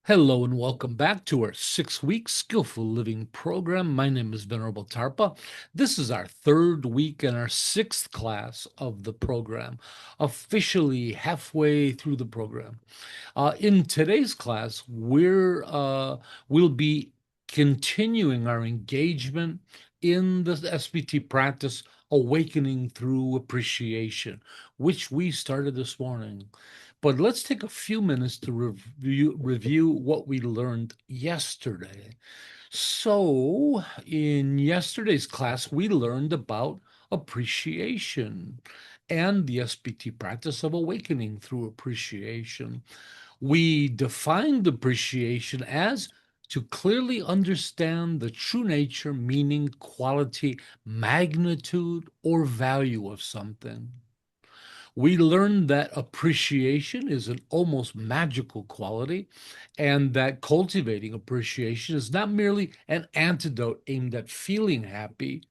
Hello and welcome back to our 6-week Skillful Living program. My name is Venerable Tarpa. This is our third week and our sixth class of the program, officially halfway through the program. In today's class, we'll be continuing our engagement in the SBT practice, awakening through appreciation, which we started this morning. But let's take a few minutes to review what we learned yesterday. So, in yesterday's class, we learned about appreciation and the SBT practice of awakening through appreciation. We defined appreciation as to clearly understand the true nature, meaning, quality, magnitude, or value of something. We learned that appreciation is an almost magical quality, and that cultivating appreciation is not merely an antidote aimed at feeling happy.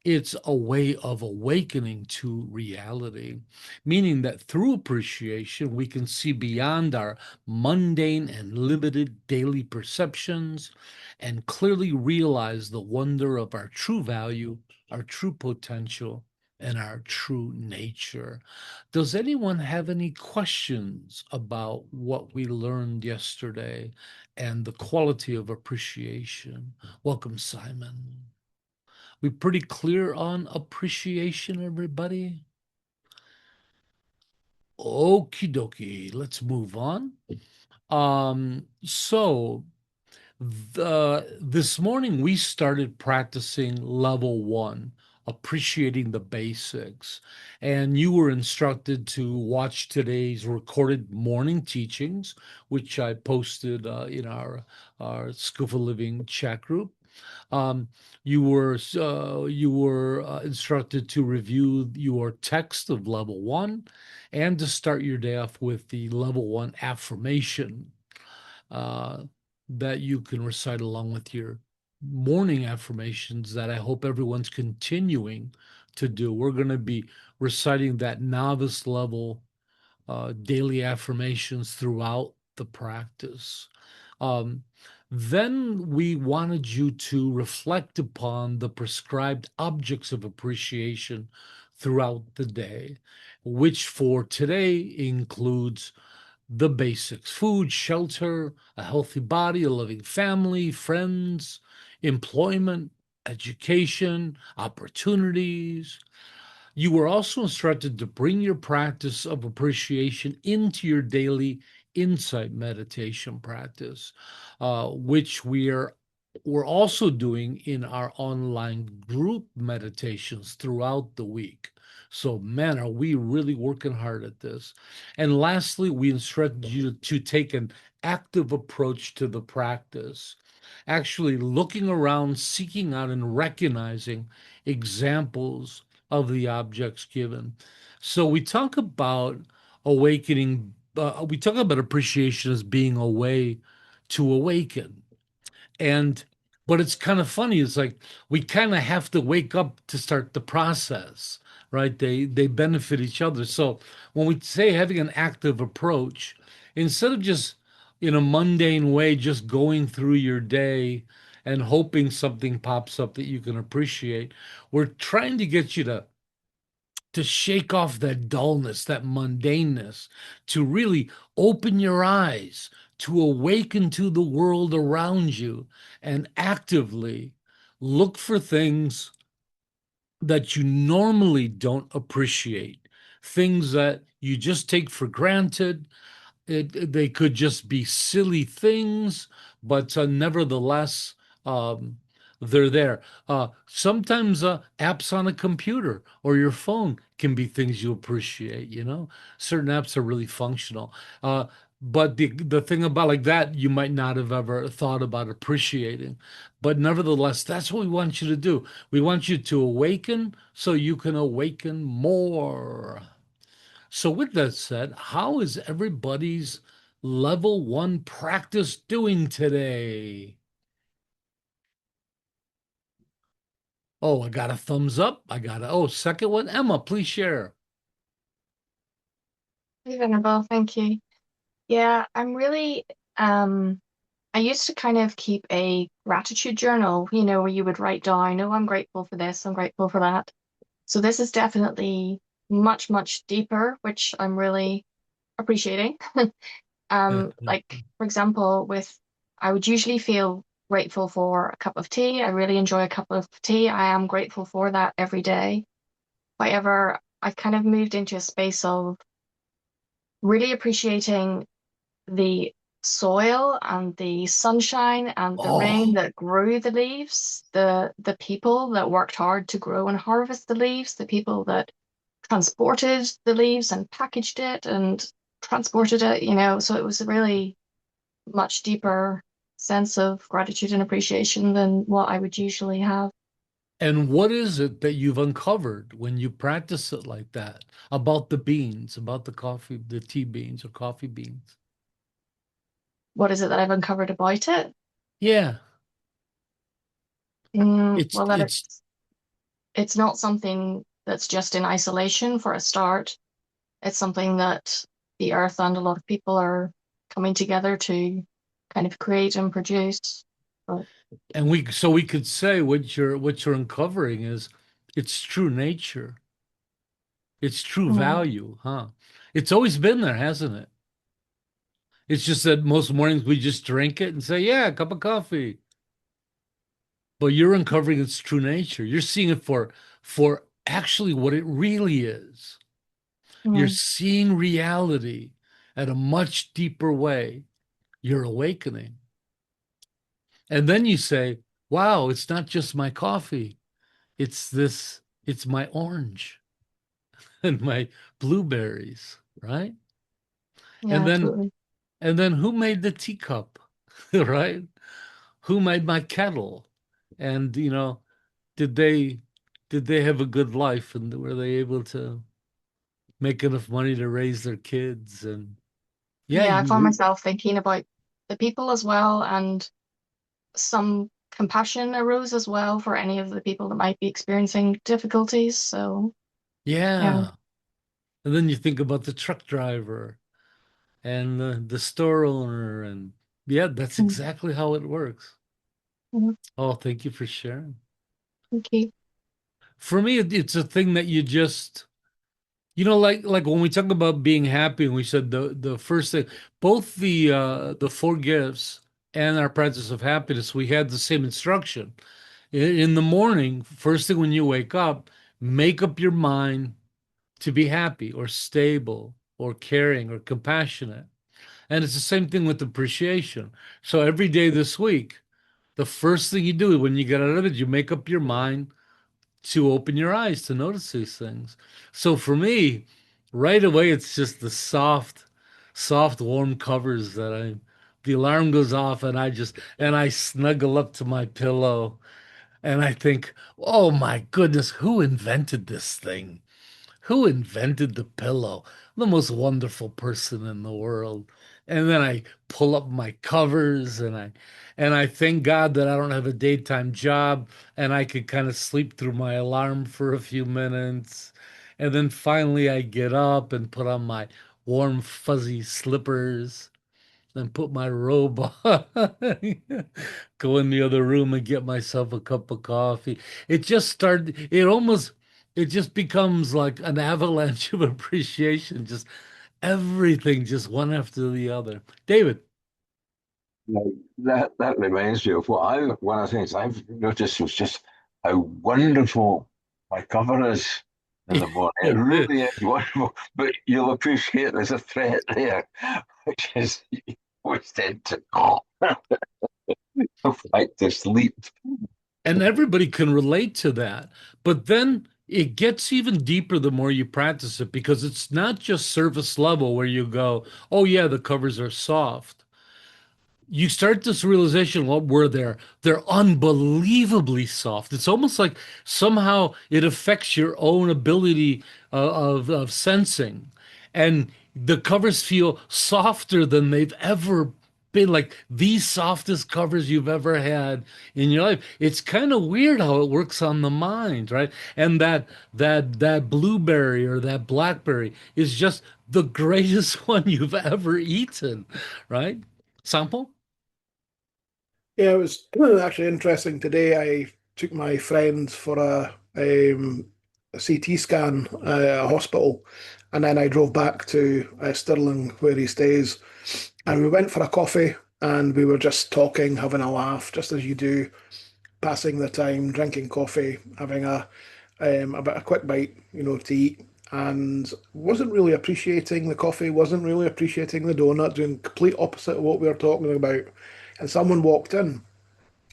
It's a way of awakening to reality, meaning that through appreciation, we can see beyond our mundane and limited daily perceptions and clearly realize the wonder of our true value, our true potential, and our true nature. Does anyone have any questions about what we learned yesterday and the quality of appreciation? Welcome, Simon. We pretty clear on appreciation, everybody? Okie dokie, let's move on. So this morning we started practicing level 1, appreciating the basics. And you were instructed to watch today's recorded morning teachings, which I posted in our Skillful Living chat group. Um, you were instructed to review your text of level 1 and to start your day off with the level 1 affirmation uh, that you can recite along with your morning affirmations that I hope everyone's continuing to do. We're going to be reciting that novice level daily affirmations throughout the practice. Um, then we wanted you to reflect upon the prescribed objects of appreciation throughout the day, which for today includes the basics: food, shelter, a healthy body, a loving family, friends, employment, education, opportunities. You were also instructed to bring your practice of appreciation into your daily insight meditation practice, which we're also doing in our online group meditations throughout the week. So, man, are we really working hard at this? And lastly, we instructed you to take an active approach to the practice, actually looking around, seeking out, and recognizing examples of the objects given. So we talk about awakening, we talk about appreciation as being a way to awaken. And but it's kind of funny. It's like we kind of have to wake up to start the process, right? They benefit each other. So when we say having an active approach, instead of just in a mundane way, just going through your day and hoping something pops up that you can appreciate, we're trying to get you to shake off that dullness, that mundaneness, to really open your eyes, to awaken to the world around you, and actively look for things that you normally don't appreciate, things that you just take for granted. They could just be silly things, but nevertheless, um, they're there. Sometimes apps on a computer or your phone can be things you appreciate. Certain apps are really functional. But the thing about like that, you might not have ever thought about appreciating. But nevertheless, that's what we want you to do. We want you to awaken so you can awaken more. So, with that said, how is everybody's level 1 practice doing today? Oh, I got a thumbs up. Second one. Emma, please share. Hey, Venerable, thank you. Yeah, I'm really Um, I used to kind of keep a gratitude journal, where you would write down, oh, I'm grateful for this, I'm grateful for that. So this is definitely much, much deeper, which I'm really appreciating. Like for example, I would usually feel grateful for a cup of tea. I really enjoy a cup of tea. I am grateful for that every day. However, I've kind of moved into a space of really appreciating the soil and the sunshine and the rain Oh, that grew the leaves, the people that worked hard to grow and harvest the leaves, the people that transported the leaves and packaged it and transported it. So it was a really much deeper sense of gratitude and appreciation than what I would usually have. and what is it that you've uncovered when you practice it like that about the beans, about the coffee, the tea beans or coffee beans? What is it that I've uncovered about it? Yeah, it's Well, that it's it's not something that's just in isolation for a start. It's something that the earth and a lot of people are coming together to kind of create and produce. But and we could say what you're uncovering is it's true nature. It's true mm, value, huh? It's always been there, hasn't it? It's just that most mornings we just drink it and say, yeah, a cup of coffee. But you're uncovering its true nature. You're seeing it for actually what it really is. You're mm, seeing reality at a much deeper way. You're awakening. And then you say, wow, it's not just my coffee. It's my orange and my blueberries, right? And yeah, then absolutely. and then who made the teacup, right? Who made my kettle? And did they did they have a good life and were they able to make enough money to raise their kids? And yeah, Yeah, I you found myself thinking about the people as well, and some compassion arose as well for any of the people that might be experiencing difficulties. So, yeah. yeah. And then you think about the truck driver and the store owner and yeah, that's Mm, exactly how it works. mm, Oh, thank you for sharing. thank you. For me, it's a thing that you just like when we talk about being happy, and we said the first thing, both the four gifts and our practice of happiness, we had the same instruction. In the morning, first thing when you wake up, make up your mind to be happy or stable or caring or compassionate. And it's the same thing with appreciation. So every day this week, the first thing you do when you get out of it, you make up your mind to open your eyes to notice these things. So for me, right away, it's just the soft, warm covers the alarm goes off and I snuggle up to my pillow and I think, oh my goodness, who invented this thing? Who invented the pillow? The most wonderful person in the world. And then I pull up my covers and I thank God that I don't have a daytime job and I could kind of sleep through my alarm for a few minutes. And then finally I get up and put on my warm fuzzy slippers then put my robe on, go in the other room and get myself a cup of coffee. It just becomes like an avalanche of appreciation. Just everything, just one after the other. David. Like, that reminds me of one of the things I've noticed was just how wonderful my cover is in the morning. It really is wonderful, but you'll appreciate there's a threat there, which is you always tend to go back to sleep. And everybody can relate to that. But then it gets even deeper the more you practice it because it's not just surface level where you go, oh, yeah, the covers are soft. You start this realization what were they're unbelievably soft. It's almost like somehow it affects your own ability of sensing, and the covers feel softer than they've ever been, like the softest covers you've ever had in your life. It's kind of weird how it works on the mind, right? And that blueberry or that blackberry is just the greatest one you've ever eaten, right? Sample? Yeah, it was actually interesting today. I took my friend for a CT scan at a hospital, and then I drove back to Stirling where he stays, and we went for a coffee, and we were just talking, having a laugh, just as you do, passing the time, drinking coffee, having a bit of quick bite, to eat, and wasn't really appreciating the coffee, wasn't really appreciating the donut, doing complete opposite of what we were talking about. And someone walked in,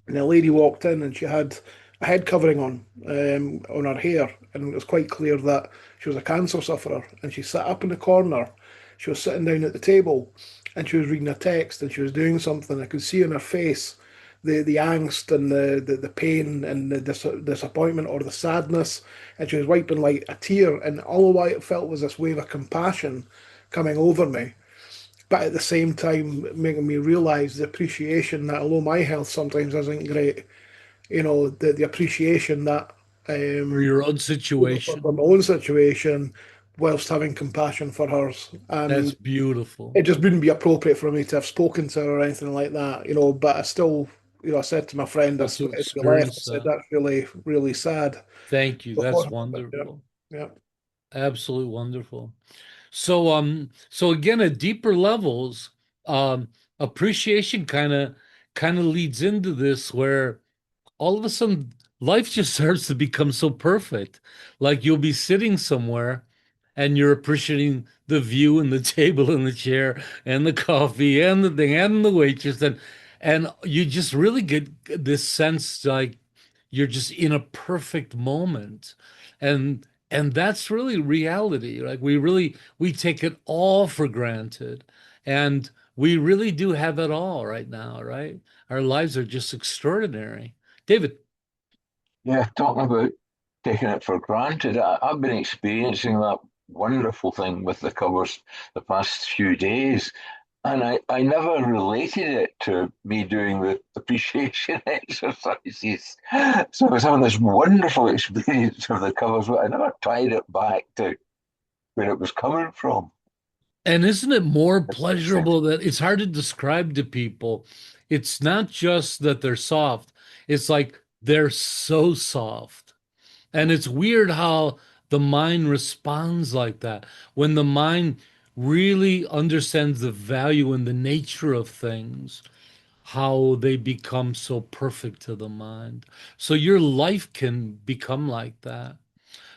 and a lady walked in, and she had a head covering on her hair, and it was quite clear that she was a cancer sufferer. And she sat up in the corner. She was sitting down at the table, and she was reading a text, and she was doing something. I could see in her face the angst and the pain and the disappointment or the sadness, and she was wiping like a tear, and all I felt was this wave of compassion coming over me, but at the same time making me realize the appreciation that although my health sometimes isn't great, the appreciation that For um your own for situation. my own situation, whilst having compassion for hers. That's And beautiful. it just wouldn't be appropriate for me to have spoken to her or anything like that, but I still, I said to my friend Got as to we left, I experience said that. that's really, really sad. Thank you. So That's thought about it. wonderful. Yeah. Yeah. Absolutely wonderful. So again, at deeper levels, um, appreciation kind of leads into this where all of a sudden life just starts to become so perfect. Like you'll be sitting somewhere and you're appreciating the view and the table and the chair and the coffee and the thing and the waitress and you just really get this sense like you're just in a perfect moment. And that's really reality. Like we take it all for granted. And we really do have it all right now, right? Our lives are just extraordinary. David. Yeah, talking about taking it for granted. I've been experiencing that wonderful thing with the covers the past few days, and I never related it to me doing the appreciation exercises. So I was having this wonderful experience of the covers, but I never tied it back to where it was coming from. And isn't it more It's interesting. pleasurable that it's hard to describe to people? It's not just that they're soft, it's like they're so soft. And it's weird how the mind responds like that. When the mind really understands the value and the nature of things, how they become so perfect to the mind. So your life can become like that.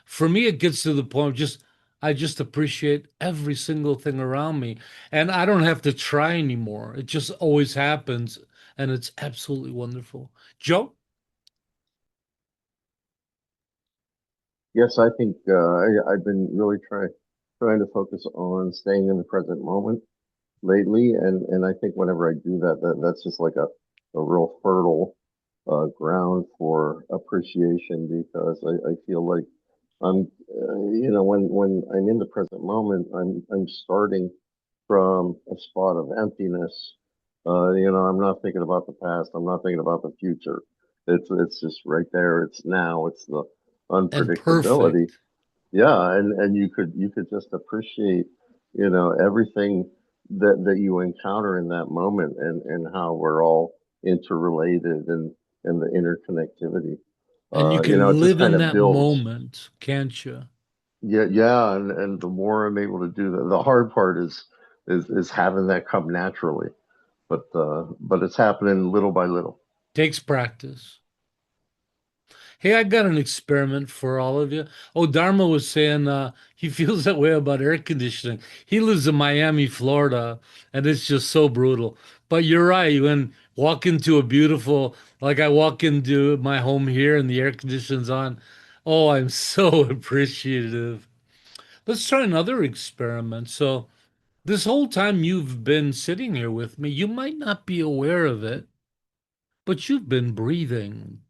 For me, it gets to the point of just I just appreciate every single thing around me. And I don't have to try anymore. It just always happens. And it's absolutely wonderful. Joe? Yes, I think I've been really trying to focus on staying in the present moment lately, and I think whenever I do that, that's just like a real fertile ground for appreciation because I feel like I'm when I'm in the present moment, I'm starting from a spot of emptiness. I'm not thinking about the past. I'm not thinking about the future. It's just right there. It's now. It's the And unpredictability. perfect. Yeah, and you could just appreciate, everything that you encounter in that moment and how we're all interrelated and the interconnectivity. And you It can just live kind in of that builds. moment, can't you? Yeah, yeah, and the more I'm able to do that, the hard part is having that come naturally. But it's happening little by little. Takes practice. Hey, I got an experiment for all of you. Oh, Dharma was saying he feels that way about air conditioning. He lives in Miami, Florida, and it's just so brutal. But you're right. When walk into a beautiful, like I walk into my home here and the air conditioning's on, oh, I'm so appreciative. Let's try another experiment. So, this whole time you've been sitting here with me, you might not be aware of it, but you've been breathing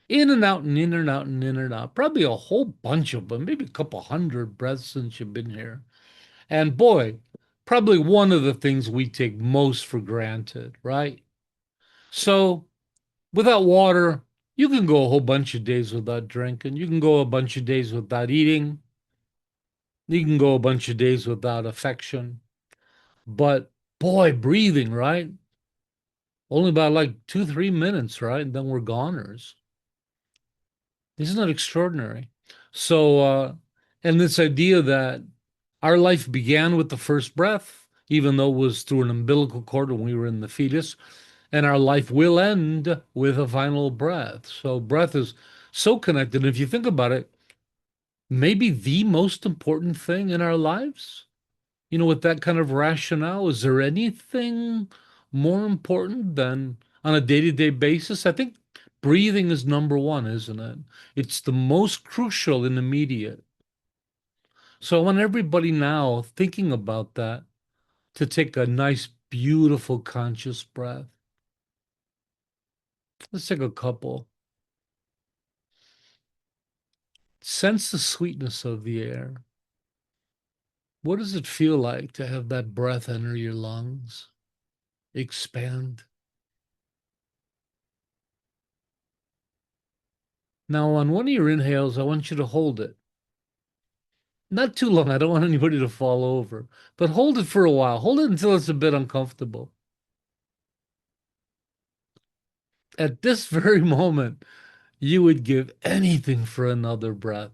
in and out and in and out and in and out. Probably a whole bunch of them, maybe a couple hundred breaths since you've been here. And boy, probably one of the things we take most for granted, right? So without water, you can go a whole bunch of days without drinking. You can go a bunch of days without eating. You can go a bunch of days without affection. But Boy, breathing, right? Only about like 2, 3 minutes, right? And then we're goners. Isn't that extraordinary? So, and this idea that our life began with the first breath, even though it was through an umbilical cord when we were in the fetus, and our life will end with a final breath. So, breath is so connected. If you think about it, maybe the most important thing in our lives. With that kind of rationale, is there anything more important than on a day-to-day basis? I think breathing is number one, isn't it? It's the most crucial and immediate. So I want everybody now thinking about that to take a nice, beautiful, conscious breath. Let's take a couple. Sense the sweetness of the air. What does it feel like to have that breath enter your lungs, expand? Now, on one of your inhales, I want you to hold it. Not too long. I don't want anybody to fall over, but hold it for a while. Hold it until it's a bit uncomfortable. At this very moment, you would give anything for another breath.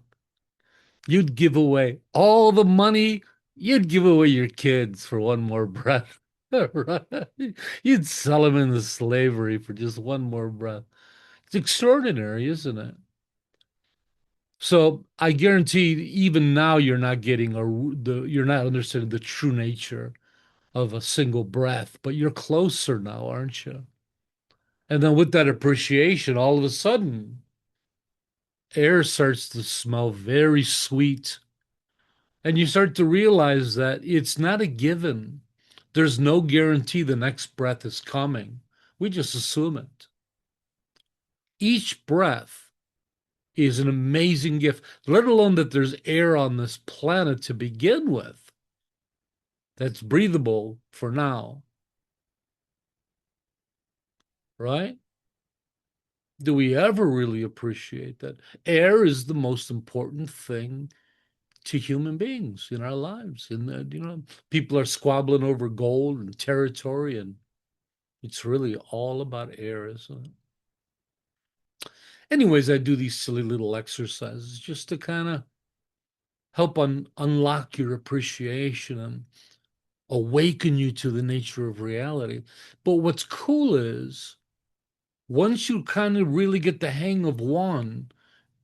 You'd give away all the money. You'd give away your kids for one more breath. Right? You'd sell them into slavery for just one more breath. It's extraordinary, isn't it? So I guarantee even now you're not getting you're not understanding the true nature of a single breath, but you're closer now, aren't you? And then with that appreciation, all of a sudden, air starts to smell very sweet. And you start to realize that it's not a given. There's no guarantee the next breath is coming. We just assume it. Each breath is an amazing gift, let alone that there's air on this planet to begin with that's breathable for now, right? Do we ever really appreciate that? Air is the most important thing to human beings in our lives. And people are squabbling over gold and territory, and it's really all about air, isn't it? Anyways, I do these silly little exercises just to kind of help unlock your appreciation and awaken you to the nature of reality. But what's cool is once you kind of really get the hang of one,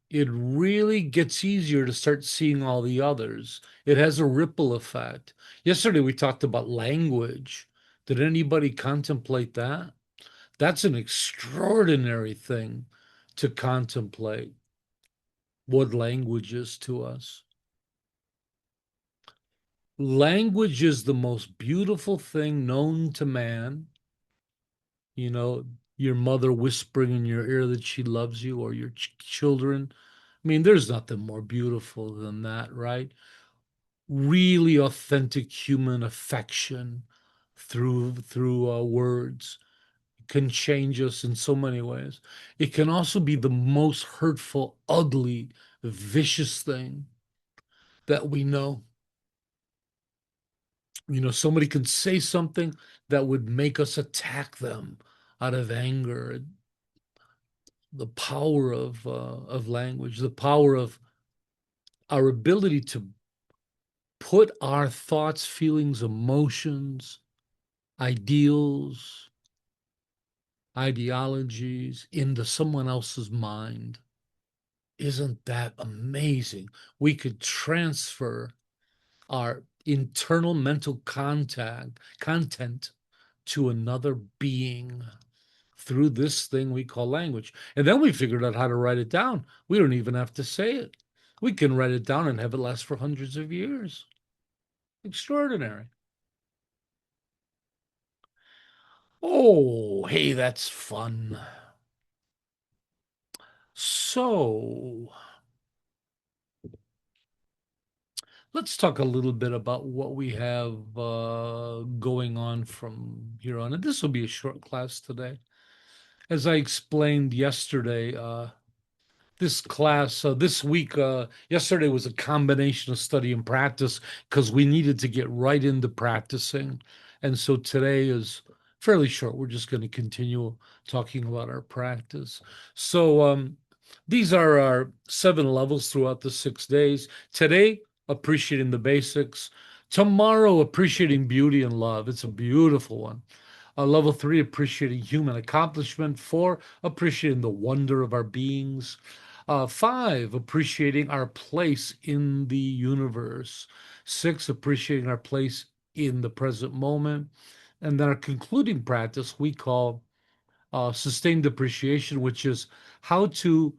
it really gets easier to start seeing all the others. It has a ripple effect. Yesterday we talked about language. Did anybody contemplate that? That's an extraordinary thing to contemplate, what language is to us. Language is the most beautiful thing known to man. Your mother whispering in your ear that she loves you, or your children. I mean, there's nothing more beautiful than that, right? Really authentic human affection through words can change us in so many ways. It can also be the most hurtful, ugly, vicious thing that we know. Somebody can say something that would make us attack them out of anger. The power of language, the power of our ability to put our thoughts, feelings, emotions, ideals, ideologies into someone else's mind. Isn't that amazing? We could transfer our internal mental content to another being through this thing we call language. And then we figured out how to write it down. We don't even have to say it. We can write it down and have it last for hundreds of years. Extraordinary. Oh, hey, that's fun. So let's talk a little bit about what we have going on from here on. And this will be a short class today. As I explained yesterday, this class, this week, yesterday was a combination of study and practice because we needed to get right into practicing. And so today is fairly short. We're just going to continue talking about our practice. So these are our 7 levels throughout the 6 days. Today, appreciating the basics. Tomorrow, appreciating beauty and love. It's a beautiful one. Level 3, appreciating human accomplishment. 4, appreciating the wonder of our beings. 5, appreciating our place in the universe. 6, appreciating our place in the present moment. And then our concluding practice we call sustained appreciation, which is how to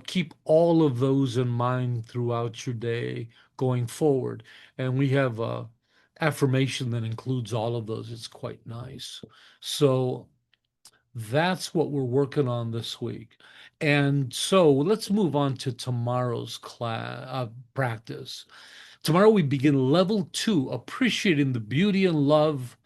keep all of those in mind throughout your day going forward. And we have affirmation that includes all of those. It's quite nice. So that's what we're working on this week. And so let's move on to tomorrow's class practice. Tomorrow we begin level 2, appreciating the beauty and love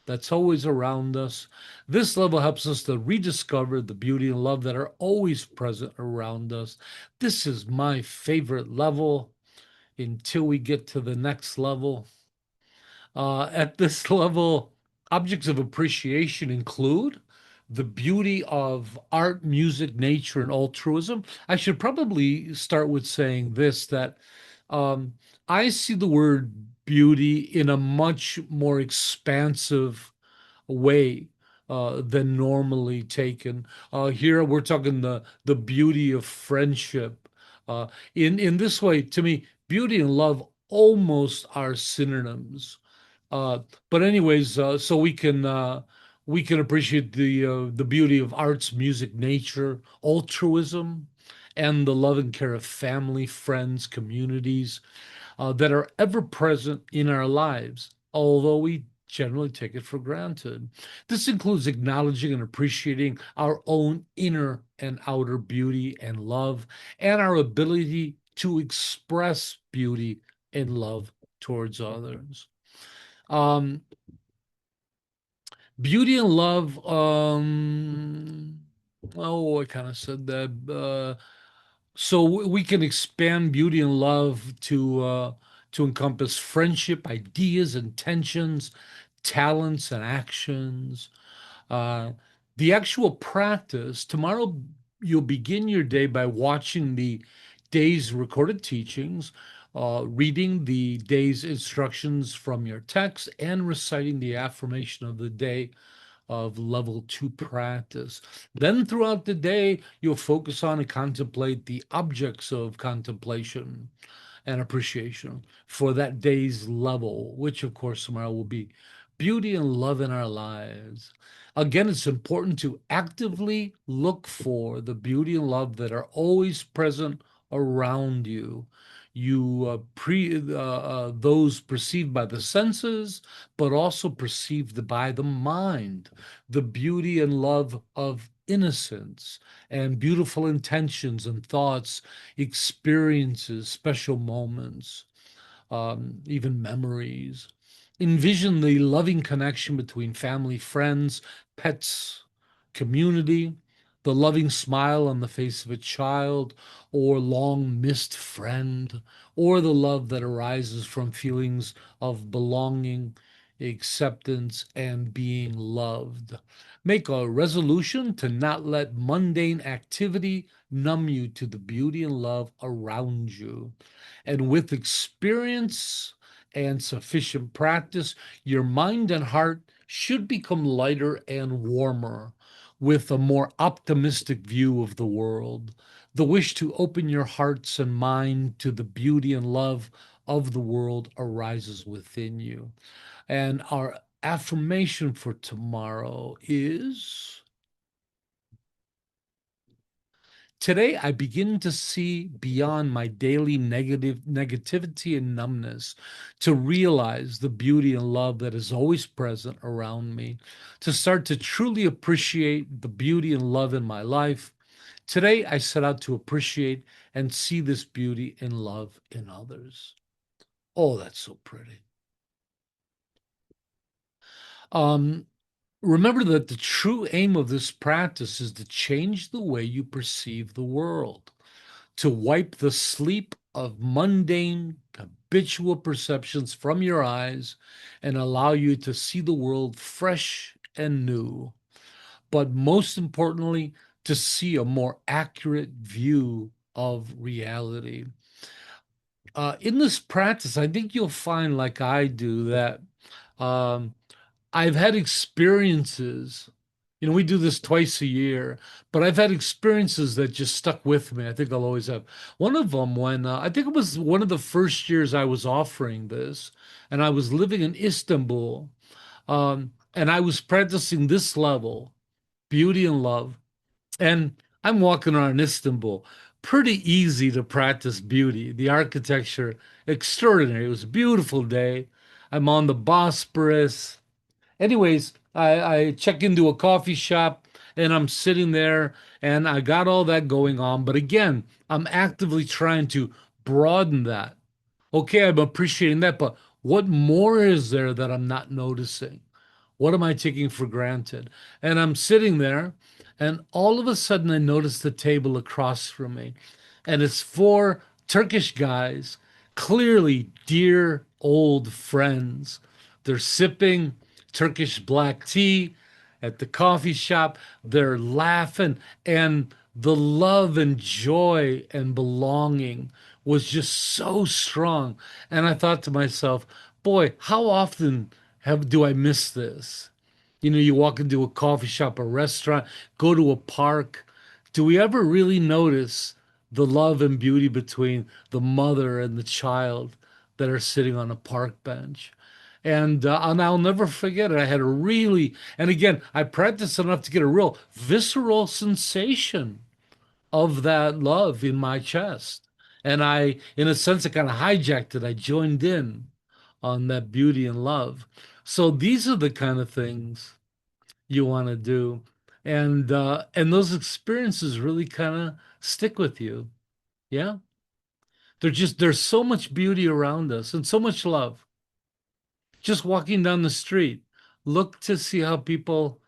that's always around us. This level helps us to rediscover the beauty and love that are always present around us. This is my favorite level until we get to the next level. At this level, objects of appreciation include the beauty of art, music, nature, and altruism. I should probably start with saying this, that um, I see the word beauty in a much more expansive way than normally taken. Here we're talking the beauty of friendship. In this way, to me, beauty and love almost are synonyms. Uh, but anyways, so we can appreciate the beauty of arts, music, nature, altruism, and the love and care of family, friends, communities that are ever present in our lives, although we generally take it for granted. This includes acknowledging and appreciating our own inner and outer beauty and love, and our ability to express beauty and love towards others. Um, Beauty and love, oh, I kind of said that. So we can expand beauty and love to encompass friendship, ideas, intentions, talents, and actions. Uh, the actual practice, tomorrow you'll begin your day by watching the day's recorded teachings, reading the day's instructions from your text, and reciting the affirmation of the day of level 2 practice. Then throughout the day, you'll focus on and contemplate the objects of contemplation and appreciation for that day's level, which of course tomorrow will be beauty and love in our lives. Again, it's important to actively look for the beauty and love that are always present around you. Those perceived by the senses, but also perceived by the mind. The beauty and love of innocence and beautiful intentions and thoughts, experiences, special moments, even memories. Envision the loving connection between family, friends, pets, community, the loving smile on the face of a child or long missed friend, or the love that arises from feelings of belonging, acceptance, and being loved. Make a resolution to not let mundane activity numb you to the beauty and love around you. And with experience and sufficient practice, your mind and heart should become lighter and warmer with a more optimistic view of the world. The wish to open your hearts and mind to the beauty and love of the world arises within you. And our affirmation for tomorrow is: today, I begin to see beyond my daily negativity and numbness, to realize the beauty and love that is always present around me, to start to truly appreciate the beauty and love in my life. Today, I set out to appreciate and see this beauty and love in others. Oh, that's so pretty. Um, Remember that the true aim of this practice is to change the way you perceive the world, to wipe the sleep of mundane habitual perceptions from your eyes and allow you to see the world fresh and new. But most importantly, to see a more accurate view of reality. In this practice, I think you'll find, like I do, that um, I've had experiences. We do this twice a year, but I've had experiences that just stuck with me. I think I'll always have. One of them, when I think it was one of the first years I was offering this, and I was living in Istanbul, and I was practicing this level, beauty and love. And I'm walking around Istanbul. Pretty easy to practice beauty. The architecture, extraordinary. It was a beautiful day. I'm on the Bosporus. Anyways, I check into a coffee shop and I'm sitting there and I got all that going on. But again, I'm actively trying to broaden that. Okay, I'm appreciating that, but what more is there that I'm not noticing? What am I taking for granted? And I'm sitting there, and all of a sudden I notice the table across from me, and it's four Turkish guys, clearly dear old friends. They're sipping Turkish black tea at the coffee shop. They're laughing, and the love and joy and belonging was just so strong. And I thought to myself, boy, how often do I miss this? You walk into a coffee shop, a restaurant, go to a park. Do we ever really notice the love and beauty between the mother and the child that are sitting on a park bench? And I'll never forget it. I had a really, and again, I practiced enough to get a real visceral sensation of that love in my chest. And I, in a sense, I kind of hijacked it. I joined in on that beauty and love. So these are the kind of things you want to do. And those experiences really kind of stick with you. Yeah. There's so much beauty around us and so much love. Just walking down the street, look to see how people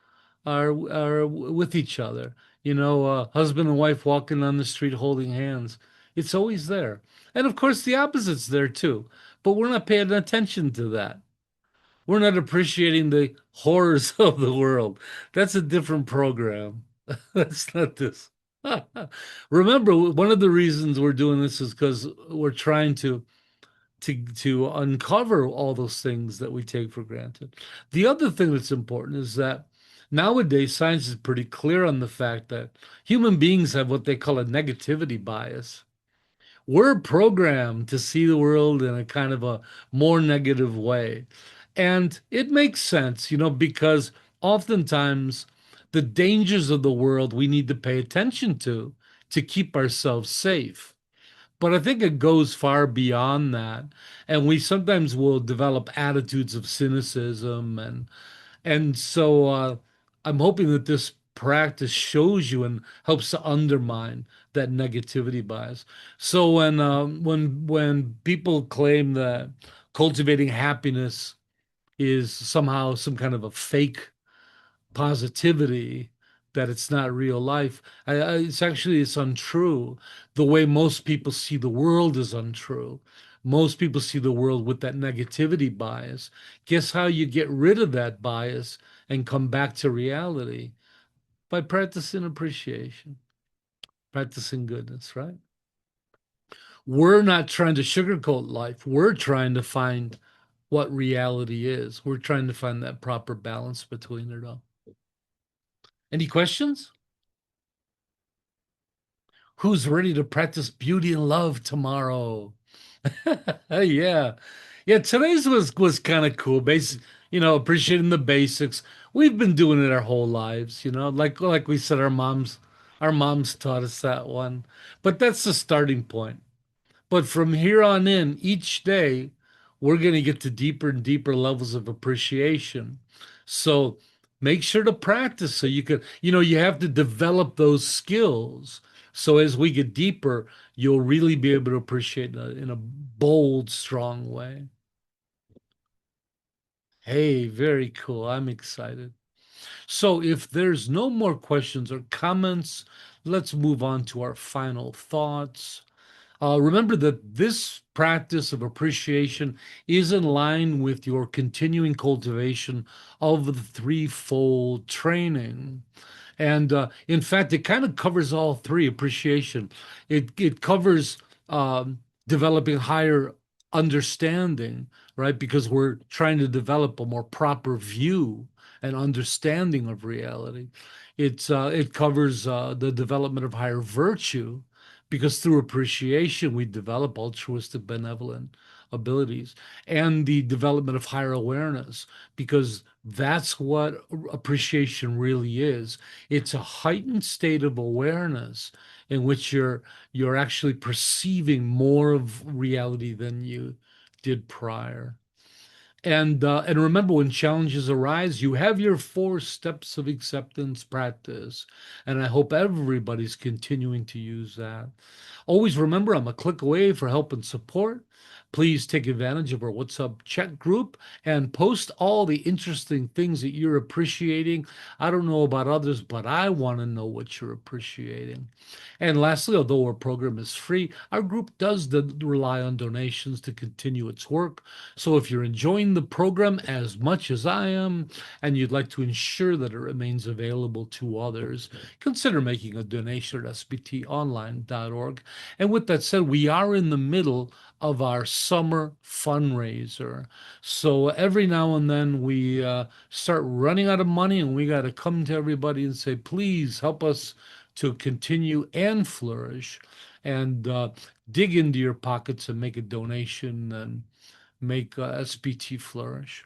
are with each other. Husband and wife walking down the street holding hands. It's always there. And of course, the opposite's there too. But we're not paying attention to that. We're not appreciating the horrors of the world. That's a different program. That's not this. Remember, one of the reasons we're doing this is because we're trying to uncover all those things that we take for granted. The other thing that's important is that nowadays science is pretty clear on the fact that human beings have what they call a negativity bias. We're programmed to see the world in a kind of a more negative way. And it makes sense, because oftentimes the dangers of the world we need to pay attention to keep ourselves safe. But I think it goes far beyond that. And we sometimes will develop attitudes of cynicism. And so I'm hoping that this practice shows you and helps to undermine that negativity bias. So when people claim that cultivating happiness is somehow some kind of a fake positivity, that it's not real life. It's untrue. The way most people see the world is untrue. Most people see the world with that negativity bias. Guess how you get rid of that bias and come back to reality? By practicing appreciation, practicing goodness, right? We're not trying to sugarcoat life. We're trying to find what reality is. We're trying to find that proper balance between it all. Any questions? Who's ready to practice beauty and love tomorrow? Yeah. Yeah, today's was kind of cool. Appreciating the basics. We've been doing it our whole lives, like we said, our moms taught us that one. But that's the starting point. But from here on in, each day, we're going to get to deeper and deeper levels of appreciation. So make sure to practice so you have to develop those skills. So as we get deeper, you'll really be able to appreciate in a bold, strong way. Hey, very cool. I'm excited. So if there's no more questions or comments, let's move on to our final thoughts. Remember that this practice of appreciation is in line with your continuing cultivation of the threefold training. And in fact, it kind of covers all three: appreciation. It covers developing higher understanding, right? Because we're trying to develop a more proper view and understanding of reality. It covers the development of higher virtue, because through appreciation we develop altruistic benevolent abilities, and the development of higher awareness, because that's what appreciation really is. It's a heightened state of awareness in which you're actually perceiving more of reality than you did prior. And remember, when challenges arise, you have your 4 steps of acceptance practice, and I hope everybody's continuing to use that. Always remember, I'm a click away for help and support. Please take advantage of our What's Up chat group and post all the interesting things that you're appreciating. I don't know about others, but I want to know what you're appreciating. And lastly, although our program is free, our group does rely on donations to continue its work. So if you're enjoying the program as much as I am, and you'd like to ensure that it remains available to others, consider making a donation at sbtonline.org. And with that said, we are in the middle of our summer fundraiser. So every now and then we start running out of money, and we got to come to everybody and say, please help us to continue and flourish, and dig into your pockets and make a donation and make SBT flourish.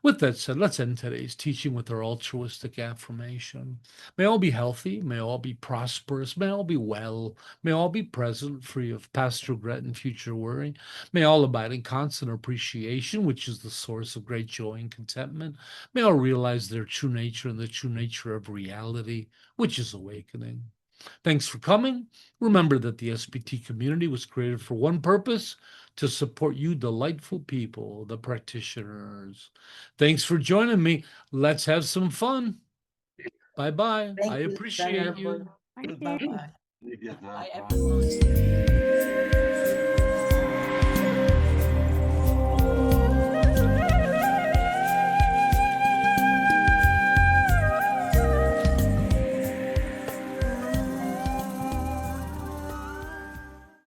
With that said, let's end today's teaching with our altruistic affirmation. May all be healthy, may all be prosperous, may all be well, may all be present, free of past regret and future worry. May all abide in constant appreciation, which is the source of great joy and contentment. May all realize their true nature and the true nature of reality, which is awakening. Thanks for coming. Remember that the SBT community was created for one purpose: to support you delightful people, the practitioners. Thanks for joining me. Let's have some fun. Bye-bye. I appreciate you. Thank you. Bye-bye. You get that. Bye, Bye. everyone.